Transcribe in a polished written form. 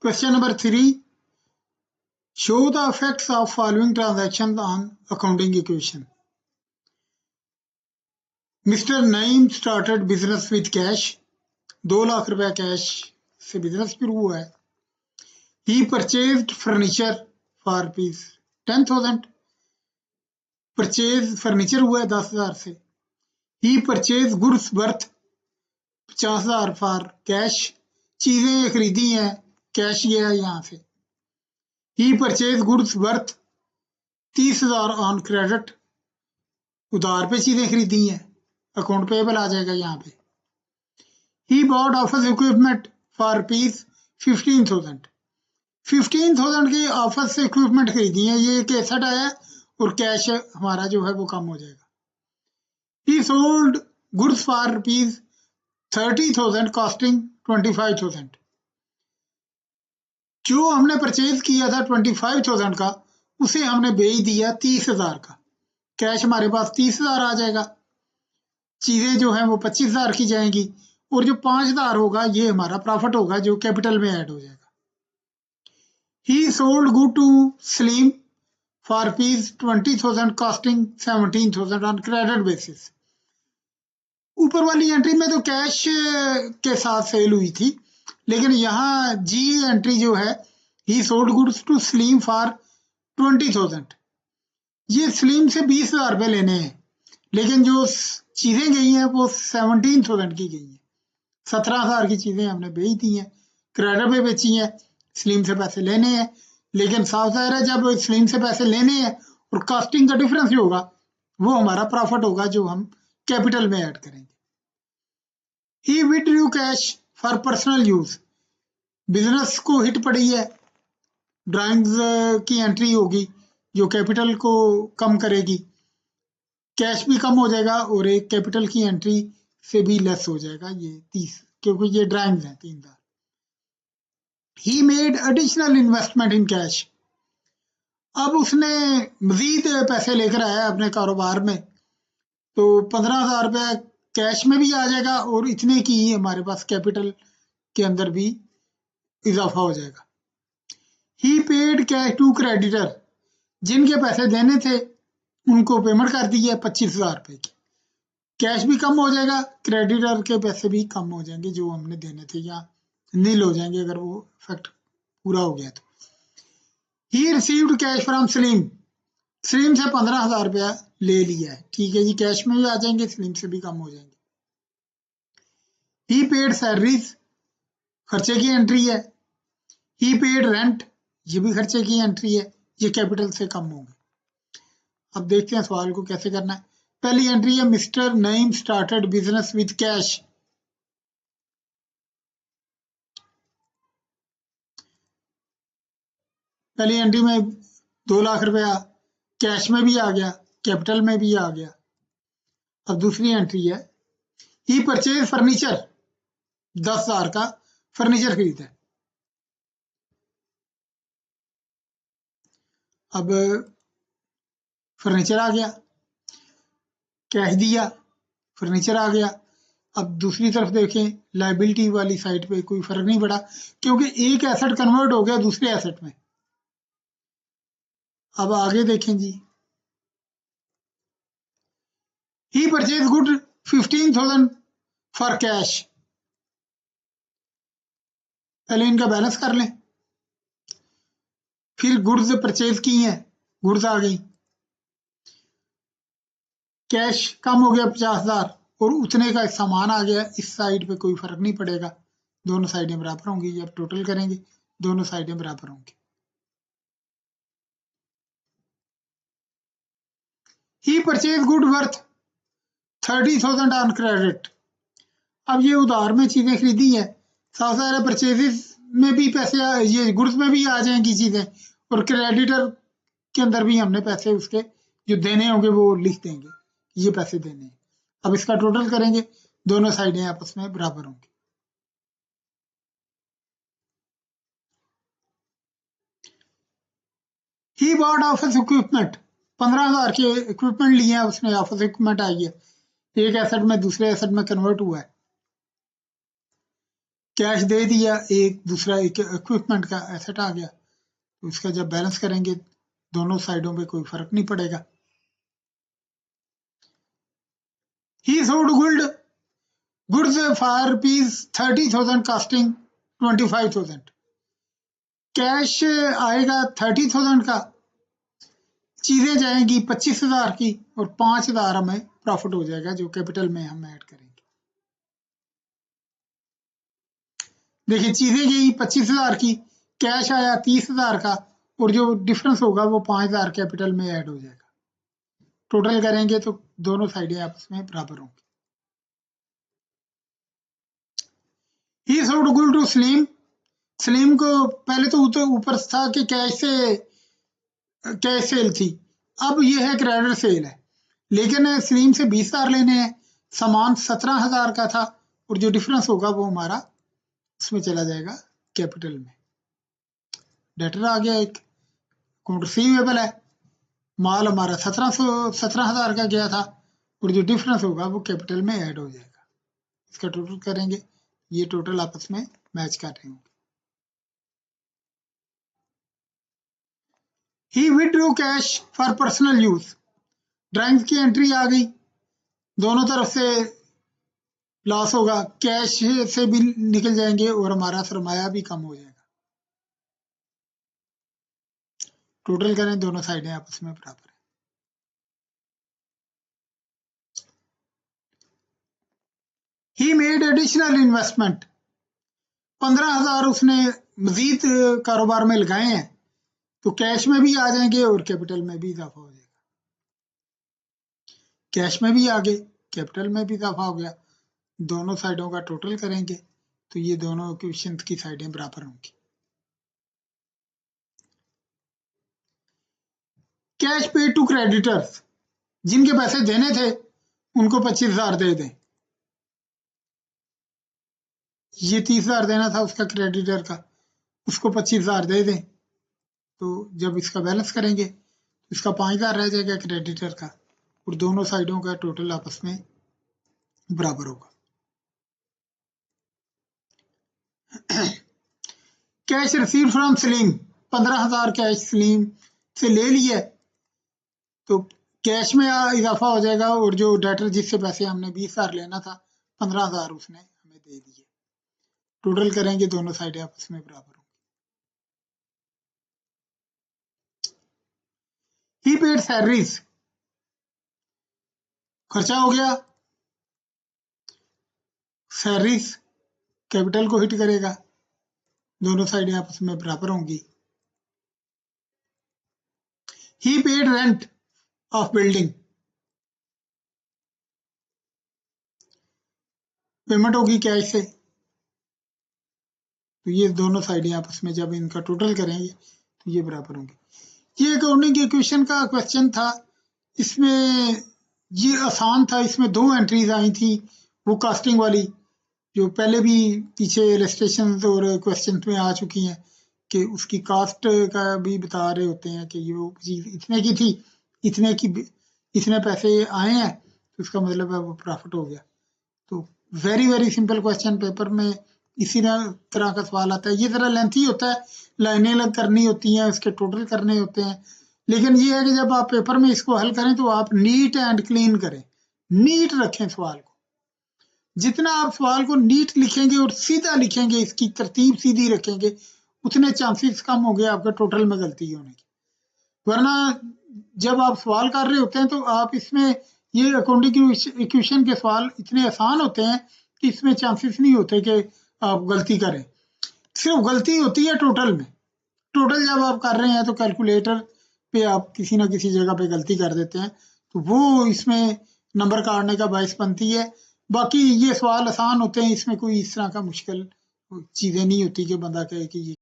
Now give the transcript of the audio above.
Question number 3. Show the effects of following transactions on accounting equation. Mr. Naeem started business with cash. 2 lakh रुपया cash से business शुरू हुआ है. He purchased furniture for rupees 10,000. Purchase furniture हुआ है 10,000 से. He purchased goods worth 50,000 for cash. चीजें खरीदी हैं, कैश गया यहाँ से. He purchased goods worth 30,000 on credit. उधार पे चीजें खरीदी हैं, अकाउंट पेबल आ जाएगा यहाँ पे. He bought office equipment for rupees 15,000. 15,000 की ऑफिस इक्विपमेंट खरीदी है. ये एक एसेट आया और कैश हमारा जो है वो कम हो जाएगा. He sold goods for rupees 30,000 costing 25,000. जो हमने परचेज किया था 25,000 का, उसे हमने बेच दिया 30,000 का. कैश हमारे पास 30,000 आ जाएगा. चीजें जो हैं वो 25,000 की जाएंगी और जो 5,000 होगा ये हमारा प्रॉफिट होगा जो कैपिटल में ऐड हो जाएगा. He sold good to Salim for rupees 20,000 costing 17,000 on credit basis. ऊपर वाली एंट्री में तो कैश के साथ सेल हुई थी, लेकिन यहाँ जी एंट्री जो है he sold goods to Salim for 20,000. ये सलीम से 20,000 रुपये लेने हैं, लेकिन जो चीजें गई हैं वो 17,000 की गई हैं. 17,000 की चीजें हमने बेच दी हैं, क्रेडिट पे बेची हैं. सलीम से पैसे लेने हैं, लेकिन साफ जाहिर है जब सलीम से पैसे लेने हैं और कॉस्टिंग का डिफरेंस जो होगा वो हमारा प्रॉफिट होगा जो हम कैपिटल में ऐड करेंगे. He withdrew cash for personal use. Business को हिट पड़ी है, ड्राइंग्स की एंट्री होगी जो कैपिटल को कम करेगी. कैश भी कम हो जाएगा और एक कैपिटल की एंट्री से भी लेस हो जाएगा ये 30, क्योंकि ये ड्राइंग्स हैं 3,000. He made additional investment in cash. अब उसने मजीद पैसे लेकर आया अपने कारोबार में, तो 15,000 रुपया कैश में भी आ जाएगा और इतने की ही हमारे पास कैपिटल के अंदर भी इजाफा हो जाएगा. He paid cash to creditor. जिनके पैसे देने थे उनको पेमेंट कर दी है 25,000 रुपये की. कैश भी कम हो जाएगा, क्रेडिटर के पैसे भी कम हो जाएंगे जो हमने देने थे या नील हो जाएंगे अगर वो इफेक्ट पूरा हो गया तो. He received cash from Salim. Salim से 15,000 रुपया ले लिया है, ठीक है जी. कैश में भी आ जाएंगे, सलीम से भी कम हो जाएंगे. He paid salaries. खर्चे की एंट्री है. He paid rent. ये भी खर्चे की एंट्री है, ये कैपिटल से कम होंगे. अब देखते हैं सवाल को कैसे करना है. पहली एंट्री है mister Naeem started business with cash. पहली एंट्री में 2 लाख रुपया कैश में भी आ गया, कैपिटल में भी आ गया. अब दूसरी एंट्री है ही परचेज फर्नीचर. 10,000 का फर्नीचर खरीदा. अब फर्नीचर आ गया, कैश दिया, फर्नीचर आ गया. अब दूसरी तरफ देखें, लायबिलिटी वाली साइड पे कोई फर्क नहीं पड़ा क्योंकि एक एसेट कन्वर्ट हो गया दूसरे एसेट में. अब आगे देखें जी, ही परचेज गुड 15,000 फॉर कैश. पहले इनका बैलेंस कर लें, फिर गुड्स परचेज की हैं, गुड्स आ गई, कैश कम हो गया 50,000 और उतने का सामान आ गया. इस साइड पे कोई फर्क नहीं पड़ेगा, दोनों साइडें बराबर होंगी. जब टोटल करेंगे दोनों साइडें बराबर होंगी. He purchase good worth 30,000 on credit. अब ये उधार में चीजें खरीदी है, साथ सारे परचेजेस में भी पैसे ये गुड्स में भी आ जाएंगी चीजें और क्रेडिटर के अंदर भी हमने पैसे उसके जो देने होंगे वो लिख देंगे, ये पैसे देने हैं. अब इसका टोटल करेंगे, दोनों साइडें आपस में बराबर होंगी. He bought office equipment. 15,000 के इक्विपमेंट लिए हैं उसने, ऑफिस इक्विपमेंट आई है, एक एसेट में दूसरे एसेट में कन्वर्ट हुआ है. कैश दे दिया, एक दूसरा एक इक्विपमेंट का एसेट आ गया, तो इसका जब बैलेंस करेंगे दोनों साइडों पे कोई फर्क नहीं पड़ेगा। ही sold goods for rupees 30,000 casting 25,000। Cash आएगा 30,000 का, चीजें जाएंगी 25,000 की और 5,000 हमें प्रॉफिट हो जाएगा जो कैपिटल में हम ऐड करेंगे। देखिए चीजें गई 25,000 की, कैश आया 30,000 का और जो डिफरेंस होगा वो 5,000 कैपिटल में ऐड हो जाएगा। टोटल करेंगे तो दोनों साइडें आपस में बराबर होंगी। He sold good to Salim. Salim को पहले तो ऊपर था कि कैश सेल थी, अब ये है क्रेडिट सेल है, लेकिन सलीम से 20,000 लेने हैं, सामान 17,000 का था और जो डिफरेंस होगा वो हमारा उसमें चला जाएगा कैपिटल में। डेटर आ गया, एक रिसीवेबल है, माल हमारा 17,000 का गया था और जो डिफरेंस होगा वो कैपिटल में ऐड हो जाएगा। इसका टोटल करेंगे, ये टोटल आपस में मैच कर रहे होंगे। He withdraw cash for personal use. Drawing की एंट्री आ गई, दोनों तरफ से लॉस होगा, कैश से भी निकल जाएंगे और हमारा सरमाया भी कम हो जाएगा। टोटल करें, दोनों साइडें आपस में बराबर है। He made additional investment. 15,000 उसने मजीद कारोबार में लगाए हैं, तो कैश में भी आ जाएंगे और कैपिटल में भी इजाफा हो जाएगा। कैश में भी आ गए, कैपिटल में भी इजाफा हो गया, दोनों साइडों का टोटल करेंगे तो ये दोनों इक्वेशंस की साइडें बराबर होंगी। कैश पे टू क्रेडिटर्स। जिनके पैसे देने थे उनको 25,000 दे दें। ये 30,000 देना था उसका क्रेडिटर का, उसको 25,000 दे दें, तो जब इसका बैलेंस करेंगे तो इसका 5,000 रह जाएगा क्रेडिटर का और दोनों साइडों का टोटल आपस में बराबर होगा। Cash receive from Salim. 15,000 cash Salim से ले लिया, तो कैश में इजाफा हो जाएगा और जो डेटर जिससे पैसे हमने 20,000 लेना था 15,000 उसने हमें दे दिए। टोटल करेंगे, दोनों साइडें आपस में बराबर होंगी। He paid salaries. खर्चा हो गया, सैलरीज कैपिटल को हिट करेगा, दोनों साइडें आपस में बराबर होंगी। He paid rent of building. Payment होगी कैश से, तो ये दोनों साइडें आपस में जब इनका टोटल करेंगे तो ये बराबर होंगे। ये अकाउंटिंग इक्वेशन का क्वेश्चन था, इसमें ये आसान था, इसमें 2 एंट्रीज आई थी, वो कास्टिंग वाली जो पहले भी पीछे इलस्ट्रेशन और क्वेश्चन में आ चुकी हैं कि उसकी कास्ट का भी बता रहे होते हैं कि ये चीज इतने की थी, इतने पैसे आए हैं, तो उसका मतलब है वो प्रॉफिट हो गया। तो वेरी सिंपल क्वेश्चन, पेपर में इसी तरह का सवाल आता है। ये जरा लेंथी होता है, लाइनें अलग करनी होती हैं, उसके टोटल करने होते हैं, लेकिन ये है कि जब आप पेपर में इसको हल करें तो आप नीट एंड क्लीन करें, नीट रखें सवाल को। जितना आप सवाल को नीट लिखेंगे और सीधा लिखेंगे, इसकी तरतीब सीधी रखेंगे, उतने चांसेस कम होंगे आपके टोटल में गलती होने की। वरना जब आप सवाल कर रहे होते हैं तो आप इसमें ये अकाउंटिंग इक्वेशन के सवाल इतने आसान होते हैं कि इसमें चांसेस नहीं होते कि आप गलती करें, सिर्फ गलती होती है टोटल में। टोटल जब आप कर रहे हैं तो कैलकुलेटर पे आप किसी ना किसी जगह पे गलती कर देते हैं, तो वो इसमें नंबर काटने का बायस बनती है। बाकी ये सवाल आसान होते हैं, इसमें कोई इस तरह का मुश्किल चीजें नहीं होती कि बंदा कहे कि ये